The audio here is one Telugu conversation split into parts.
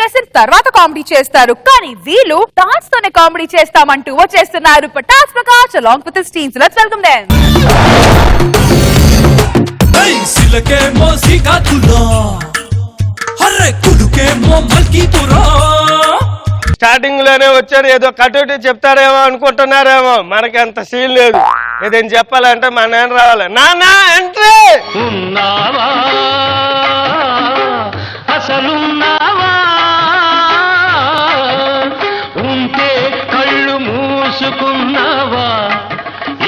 చేసిన తర్వాత కామెడీ చేస్తారు. కానీ వీళ్ళు డాన్స్ తోనే కామెడీ చేస్తామంటూ వచ్చేస్తున్నారు Patas Prakash along with his teams. Let's welcome them. సిలకేమో శ్రీకాకుళం హర్రే కులుకేమో మల్కీపురం. స్టార్టింగ్ లోనే వచ్చాడు, ఏదో కటౌట్ చెప్తాడేమో అనుకుంటున్నారేమో. మనకి అంత సీన్ లేదు. ఏదేం చెప్పాలంటే మా నాన్న రావాలి. నాన్న ఎంట్రీ. ఉన్నావా అసలున్నావా, ఉంటే కళ్ళు మూసుకున్నావా,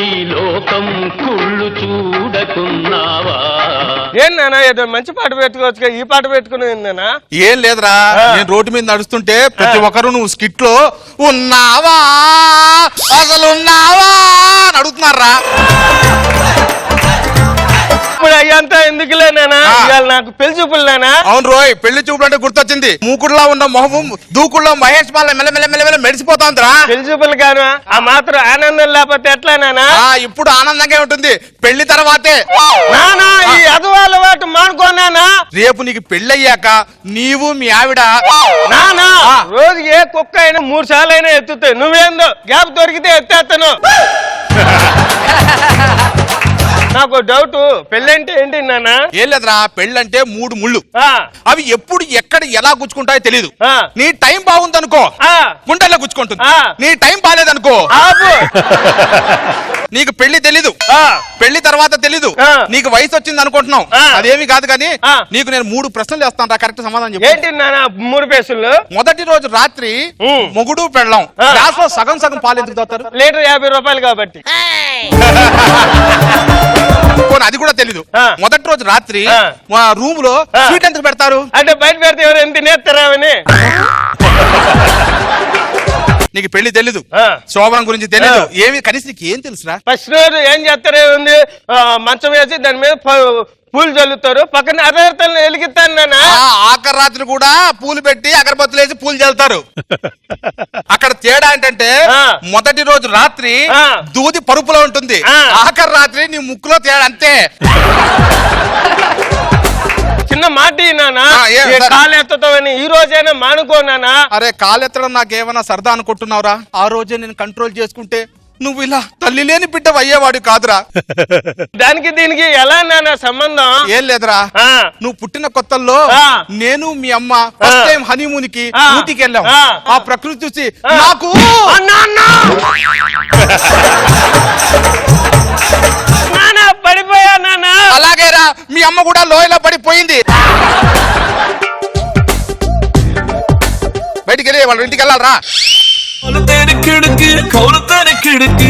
ఈ లోకం కుళ్ళు చూడకున్నావా. ఏం నాన్న ఏదో మంచి పాట పెట్టుకోవచ్చు, ఈ పాట పెట్టుకుని నాన్న. ఏం లేదురా, నేను రోడ్డు మీద నడుస్తుంటే ప్రతి ఒక్కరు నువ్వు స్కిట్ లో ఉన్నావా అసలు ఉన్నావా అని అడుగుతున్నారా. ఇప్పుడు అయ్యంతా ఎందుకులే నాన్న, ఇవాళ నాకు పెళ్లి చూపులు నాన్న. అవును రోయ్, పెళ్లి చూపులు అంటే గుర్తొచ్చింది. మూకుడులా ఉన్న మొహం దూకుడులో మహేష్ బాల మెల్ల మెరిసిపోతాందిరా. పెళ్లి చూపులు కాను, ఆ మాత్రం ఆనందం లేకపోతే ఎట్లా నాన్న? ఇప్పుడు ఆనందంగా ఉంటుంది, పెళ్లి తర్వాతే. నానా ఈ అదువాల వాటి మానుకోనానా. రేపు నీకు పెళ్ళయ్యాక నీవు మీ ఆవిడ నానా రోజుకి ఏ కుక్క అయినా 3 సార్లు అయినా ఎత్తుతాయి. నువ్వేందో గ్యాప్ దొరికితే ఎత్తేస్తాను. నాకు డౌట్, పెళ్ళంటే ఏంటి నాన్న? ఏం లేదురా, పెళ్ళంటే 3 ముళ్ళు. అవి ఎప్పుడు ఎక్కడ ఎలా గుచ్చుకుంటాయో తెలీదు. నీ టైం బాగుందనుకో గుండెల్లో గుచ్చుకుంటుంది, నీ టైం బాగాలేదనుకో నీకు పెళ్లి తెలీదు, పెళ్లి తర్వాత తెలీదు. నీకు వయసు వచ్చింది అనుకుంటున్నావు, అదేమి కాదు. కానీ నీకు నేను 3 ప్రశ్నలు వేస్తాను రా, కరెక్ట్ సమాధానం చెప్పు. ఏంటి నాన్న 3 ప్రశ్నలు? మొదటి రోజు రాత్రి మొగుడు పెళ్ళం గ్లాస్ లో సగం సగం పాలు ఎందుకు తాగుతారు? లీటర్ 50 రూపాయలు కాబట్టి. అది కూడా తెలీదు. మొదటి రోజు రాత్రి రూమ్ లో స్వీట్ ఎందుకు పెడతారు? అంటే బయట పెడితే ఎవరు ఎంత తినేస్తారావని. నీకు పెళ్లి తెలీదు, శోభనం గురించి తెలీదు, ఏమి కనీసం నీకు ఏం తెలుసురా? ఫస్ట్ రోజు ఏం చేస్తారే ఉంది, మంచం వేసి దాని మీద పూలు చల్లుతారు, పక్కన అగరబత్తులు వెలిగిస్తాను నాన్న. ఆఖరి రాత్రి కూడా పూలు పెట్టి అగరబత్తులు వేసి పూలు చల్లుతారు. అక్కడ తేడా ఏంటంటే మొదటి రోజు రాత్రి దూది పరుపులో ఉంటుంది, ఆఖరి రాత్రి నీ ముక్కులో తేడా అంతే. చిన్న మాట నానా, కాలు ఎత్తుతావని ఈ రోజైనా మానుకోనానా. అరే కాలెత్తడం నాకేమన్నా సరదా అనుకుంటున్నావురా? ఆ రోజే నేను కంట్రోల్ చేసుకుంటే నువ్వు ఇలా తల్లి లేని బిడ్డ అయ్యేవాడు కాదురా. దానికి దీనికి ఎలా నాన్న సంబంధం? ఏం లేదురా, నువ్వు పుట్టిన కొత్తల్లో నేను మీ అమ్మ ఫస్ట్ టైం హనీమూన్ కి ఊటీకి వెళ్ళాం. ఆ ప్రకృతి చూసి నాకు పడిపోయా నాన్న. అలాగేరా, మీ అమ్మ కూడా లోయలో పడిపోయింది. బయటికి వెళ్ళి వాళ్ళ ఇంటికి వెళ్ళాలరా. కిడుకు కౌలు తేని కిడుకు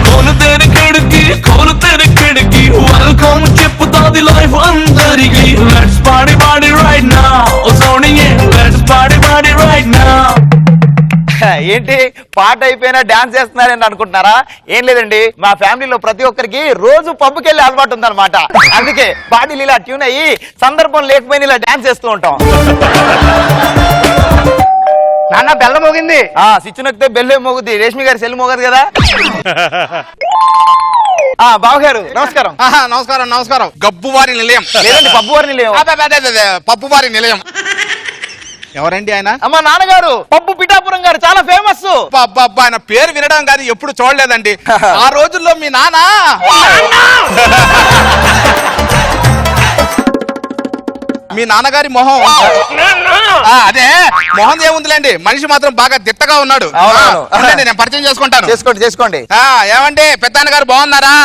కౌలు తేని కిడుకి కౌలు తేని కిడుకి వెల్కమ్ చెప్పుతాది లైఫ్ అందరికి. Let's party party right now సోనియే, let's party party right now. ఏంటి పాట అయిపోయినా డాన్స్ చేస్తున్నారని అనుకుంటున్నారా? ఏం లేదండి, మా ఫ్యామిలీలో ప్రతి ఒక్కరికి రోజు పబ్కి వెళ్ళి అలవాటు ఉందన్నమాట. అందుకే బాడీలు ఇలా ట్యూన్ అయ్యి సందర్భం లేకపోయినా ఇలా డాన్స్ చేస్తూ ఉంటాం. నాన్న బెల్ల మోగింది. స్విచ్ నొక్కితే బెల్లే మోగుద్ది, రేష్మి గారి సెల్ మోగదు కదా. బావగారు నమస్కారం. నమస్కారం నమస్కారం. గబ్బువారి నిలయం లేదండి, పబ్బువారి నిలయం. పప్పువారి నిలయం. ఎవరండి ఆయన? అమ్మ నాన్నగారు, పప్పు పిఠాపురం గారు, చాలా ఫేమస్. ఆయన పేరు వినడం కానీ ఎప్పుడు చూడలేదండి. ఆ రోజుల్లో మీ నాన్న మీ నాన్నగారి మొహం అదే మొహం ఏముందిలేండి, మనిషి మాత్రం బాగా దిట్టగా ఉన్నాడు. నేను పరిచయం చేసుకుంటాను. చేసుకోండి చేసుకోండి. ఏమండి పెద్దాన్న గారు బాగున్నారా?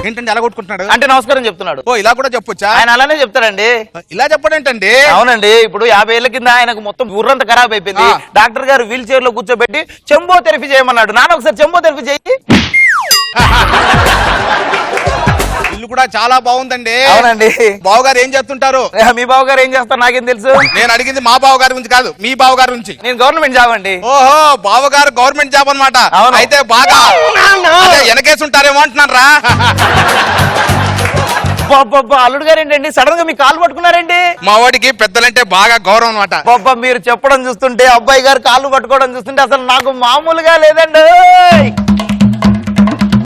ఏంటండి అలా కొట్టుకుంటున్నాడు? అంటే నమస్కారం చెప్తున్నాడు. ఓ ఇలా కూడా చెప్పొచ్చా? ఆయన అలానే చెప్తాడండి. ఇలా చెప్పడేంటండి? అవునండి, ఇప్పుడు 50 ఏళ్ల కింద ఆయనకు మొత్తం ఊరంతా ఖరాబ్ అయిపోయింది. డాక్టర్ గారు వీల్ చైర్ లో కూర్చోబెట్టి చెంబో థెరపీ చేయమన్నాడు. నాన్న ఒకసారి చెంబో థెరపీ చేయి. ఇల్లు కూడా చాలా బాగుందండి. అవునండి. బావగారు ఏం చేస్తుంటారు? మీ బావగారు ఏం చేస్తారు నాకేం తెలుసు. నేను అడిగింది మా బావగారి గురించి కాదు, మీ బావగారి గురించి. నేను గవర్నమెంట్ జాబ్ అండి. ఓహో, బావగారు గవర్నమెంట్ జాబ్ అన్నమాట. అయితే బాగా వెనకేసి ఉంటారేమో అంటున్నాను రా. అల్లుడు గారు ఏంటండి సడన్ గా మీ కాలు పట్టుకున్నారండి? మా వాడికి పెద్దలంటే బాగా గౌరవం అన్నమాట. బాబా మీరు చెప్పడం చూస్తుంటే, అబ్బాయి గారు కాళ్ళు పట్టుకోవడం చూస్తుంటే అసలు నాకు మామూలుగా లేదండి.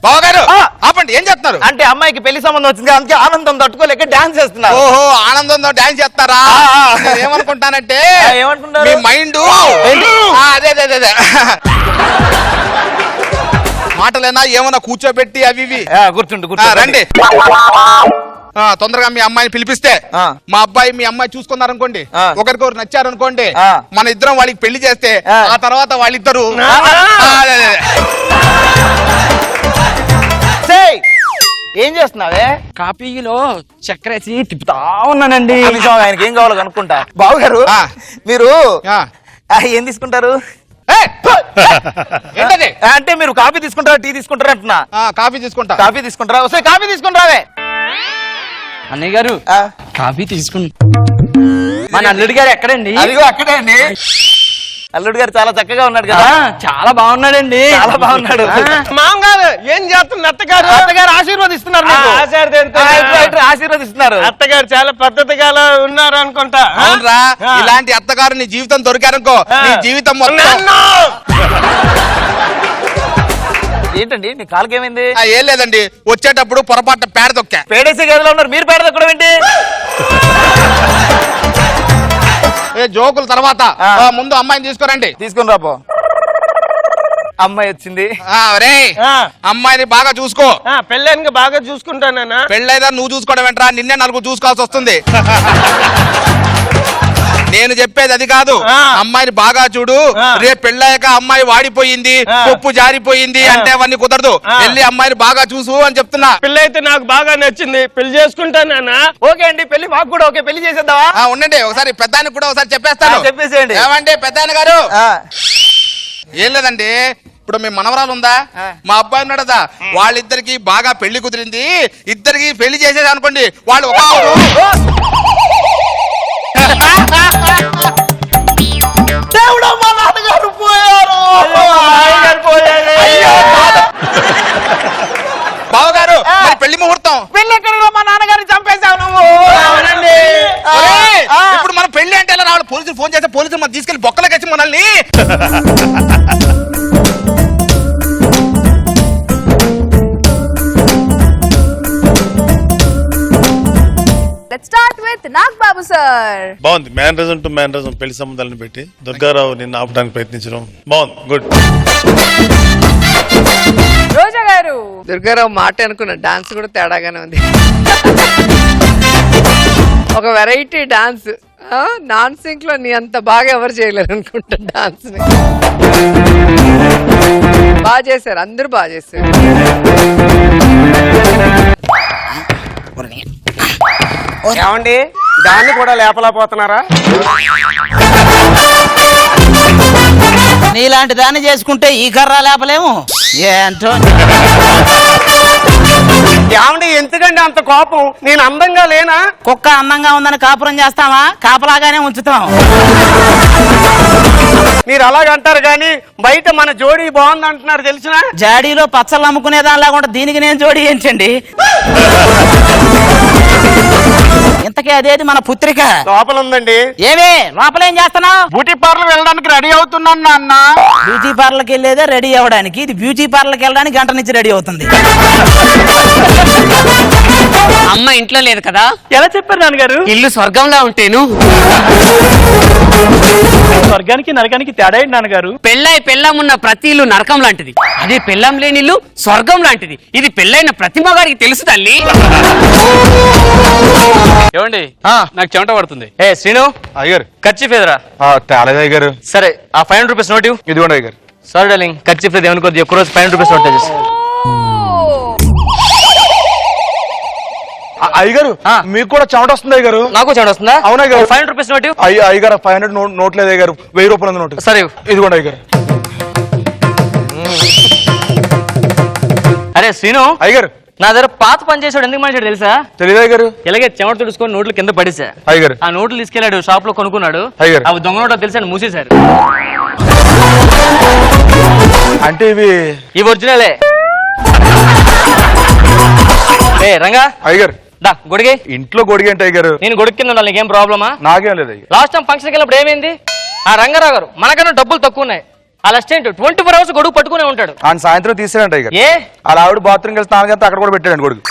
బావగారు ఆపండి, ఏం చేస్తున్నారు? అంటే అమ్మాయికి పెళ్లి సంబంధం వచ్చింది, అందుకే ఆనందం తట్టుకోలేక డాన్స్ చేస్తున్నారు. ఓహో, ఆనందంతో డాన్స్ చేస్తారా? ఏమనుకుంటానంటే ఏమనుకుంటారు? మీ మైండ్ అదే అదే అదే మాటలేనా ఏమన్నా కూర్చోబెట్టి అవి ఇవి గుర్తుండు రండి. తొందరగా మీ అమ్మాయిని పిలిపిస్తే మా అబ్బాయి మీ అమ్మాయి చూసుకున్నారనుకోండి, ఒకరికొకరు నచ్చారనుకోండి, మన ఇద్దరం వాళ్ళకి పెళ్లి చేస్తే ఆ తర్వాత వాళ్ళిద్దరు ఏం చేస్తున్నావే? కాపీలో చక్కెర వేసి తిప్పుతా ఉన్నానండి. ఆయనకి ఏం కావాలో కనుక్కుంటా. బాబు గారు మీరు ఏం తీసుకుంటారు? అంటే మీరు కాఫీ తీసుకుంటారా టీ తీసుకుంటారా అంటున్నా? కాఫీ తీసుకుంటా. కాఫీ తీసుకుంటారా? వస్తే కాఫీ తీసుకుంటారావే. అన్నయ్య గారు కాఫీ తీసుకుని మన అల్లుడి గారు ఎక్కడండి? అదిగో అక్కడే అండి. అల్లుడు గారు చాలా చక్కగా ఉన్నాడు కదా? చాలా బాగున్నాడండి. చాలా బాగున్నాడు. మామగారు ఏం చేస్తున్నారు? అత్తగారు అత్తగారు ఆశీర్వదిస్తున్నారు. ఆశీర్వదిస్తున్నారు. అత్తగారు చాలా పద్ధతిగా ఉన్నారు అనుకుంటా. అవునరా, ఇలాంటి అత్తగారు నీ జీవితం దొరికారనుకో, నీ జీవితం మొత్తం. ఏంటండి నీ కాలుకి ఏమైంది? ఏం లేదండి, వచ్చేటప్పుడు పొరపాటు పేడ తొక్కా. పేడేసే గదిలో ఉన్నారు, మీరు పేడ తొక్కడం ఏంటి? జోకుల తర్వాత ముందు అమ్మాయిని తీసుకురండి. తీసుకుని రాపో. అమ్మాయి వచ్చింది. అమ్మాయిని బాగా చూసుకో. పెళ్ళానికి బాగా చూసుకుంటానా? పెళ్ళైదా నువ్వు చూసుకోవడం ఏంట్రా, నిన్నే నలుగురు చూసుకోవాల్సి వస్తుంది. నేను చెప్పేది అది కాదు, అమ్మాయిని బాగా చూడు. రేపు పెళ్ళాక అమ్మాయి వాడిపోయింది, పప్పు జారిపోయింది అంటే అవన్నీ కుదరదు. వెళ్ళి అమ్మాయిని బాగా చూసు అని చెప్తున్నా. పెళ్ళి అయితే నాకు బాగా నచ్చింది, పెళ్లి చేసుకుంటానా? ఓకే అండి, పెళ్లి మాకు కూడా ఓకే. పెళ్లి చేసేద్దామా? ఉండండి, ఒకసారి పెద్దానికి కూడా ఒకసారి చెప్పేస్తాను. చెప్పేసేయండి. ఏమంటే పెద్దాయన గారు? ఏం లేదండి, ఇప్పుడు మీ మనవరాలు ఉందా, మా అబ్బాయి ఉన్నాడదా, వాళ్ళిద్దరికి బాగా పెళ్లి కుదిరింది. ఇద్దరికి పెళ్లి చేసేది అనుకోండి, వాళ్ళు ఒక దేవుడు, మా నాన్నగారు పోయారు. బావగారు పెళ్లి ముహూర్తం. పెళ్లి ఎక్కడ? మా నాన్నగారిని చంపేశావు నువ్వు. ఇప్పుడు మనం పెళ్లి అంటే ఎలా రావాలి? పోలీసులు ఫోన్ చేస్తే పోలీసులు మనం తీసుకెళ్లి బొక్కలకి వచ్చి మనల్ని. Let's start with Nagababu sir. బాగుంది. మేనరిజం టు మేనరిజం పెళ్లి సంబంధాలను పెట్టి దుర్గారావు నిన్ను ఆపడానికి ప్రయత్నించడం బాగుంది. గుడ్. రోజా గారు. దుర్గారావు మాట అనుకున్న డాన్స్ కూడా తేడాగానే ఉంది. ఒక వెరైటీ డాన్స్. నాన్ సింక్ లో నీ అంత బాగా ఎవరు చేయలేరు అనుకుంటా డాన్స్ ని. బాగా చేశారు, అందరూ బాగా చేశారు. ఏమండి, దాన్ని కూడా లేపలేకపోతున్నారా? నీలాంటి దాన్ని చేసుకుంటే ఈ కర్ర లేపలేము. ఏంటో ఏమండి, ఎందుకండి అంత కోపం? నేను అందంగా లేనా? కుక్క అందంగా ఉందని కాపురం చేస్తావా? కాపలాగానే ఉంచుతాం. మీరు అలాగంటారు కానీ బయట మన జోడీ బాగుంది అంటున్నారు, తెలిసిన? జాడీలో పచ్చళ్ళు అమ్ముకునే దానిలాగా ఉంటే దీనికి నేను జోడి ఏంచండి. ఇంతకీ అదేది మన పుత్రిక? లోపల ఉందండి. ఏమే లోపలేం చేస్తున్నావు? బ్యూటీ పార్లర్ వెళ్ళడానికి రెడీ అవుతున్నాను నాన్న. బ్యూటీ పార్లర్కి వెళ్ళేదే రెడీ అవ్వడానికి, ఇది బ్యూటీ పార్లర్కి వెళ్ళడానికి గంట నుంచి రెడీ అవుతుంది. అమ్మ ఇంట్లో లేదు కదా? ఎలా చెప్పారు నాన్నగారు? ఇల్లు స్వర్గంలా ఉంటేను. స్వర్గానికి నరకానికి తేడా ఏంటి నాన్నగారు? పెళ్ళం ఉన్న ప్రతి ఇల్లు నరకం లాంటిది, అదే పెళ్ళం లేని ఇల్లు స్వర్గం లాంటిది. ఇది పెళ్ళైన ప్రతి మగాడికి తెలుసు తల్లి. ఏమండి, నాకు చెమట పడుతుంది. ఏ శ్రీను అయ్యారు, ఖర్చు ఫేదరా? తేలేదు అయ్యారు. సరే, ఆ 500 రూపీస్ నోట్ ఇదిగోండి అయ్యారు. సారీ డార్లింగ్, ఖర్చు ఫేద ఏమనుకోద్ది, ఎక్కువ రోజు 500 రూపీస్ నోట్ చేసి. అయ్యగారు మీకు కూడా చెమట వస్తుంది అయ్యగారు? నాకు చెమట వస్తుందా? అవునా గారు? 500 రూపీస్ నోట్. అయ్యగారు 500 నోట్ లేదు అయ్యగారు, 1000 రూపాయలు నోట్. సరే ఇదిగోండి అయ్యగారు. అరే శ్రీను అయ్యగారు, నా దగ్గర పాత పని చేసాడు, ఎందుకు మనిషి తెలుసా? తెలియదు అయ్యగారు. ఇలాగే చెమట తుడుచుకొని నోట్లు కింద పడేసా. అయ్యగారు, ఆ నోట్లు తీసుకెళ్లాడు, షాప్ లో కొనుక్కున్నాడు. అయ్యగారు, అవి దొంగ నోట్లు తెలిసి మూసేశారు. అంటే ఇవి ఒరిజినలే. ఏ రంగా అయ్యగారు, దా గొడిగే. ఇంట్లో గొడిగి అంటే అయ్యగారు? నేను గొడుగు కింద ఉండాలి, నీకేం ప్రాబ్లమా? నాకేం లేదు అయ్యగారు. లాస్ట్ టైం ఫంక్షన్కి వెళ్ళినప్పుడు ఏమైంది? ఆ రంగారావు గారు మనకన్నా డబ్బులు తక్కువ ఉన్నాయి, వాళ్ళ అసిస్టెంట్ 24 అవర్స్ గొడుగు పట్టుకునే ఉంటాడు. ఆయన సాయంత్రం తీసాడంట ఇక ఏ అలా ఆవిడ బాత్రూమ్కి వెళ్తే స్నానం చేస్తే అక్కడ కూడా పెట్టాడండి కొడుకు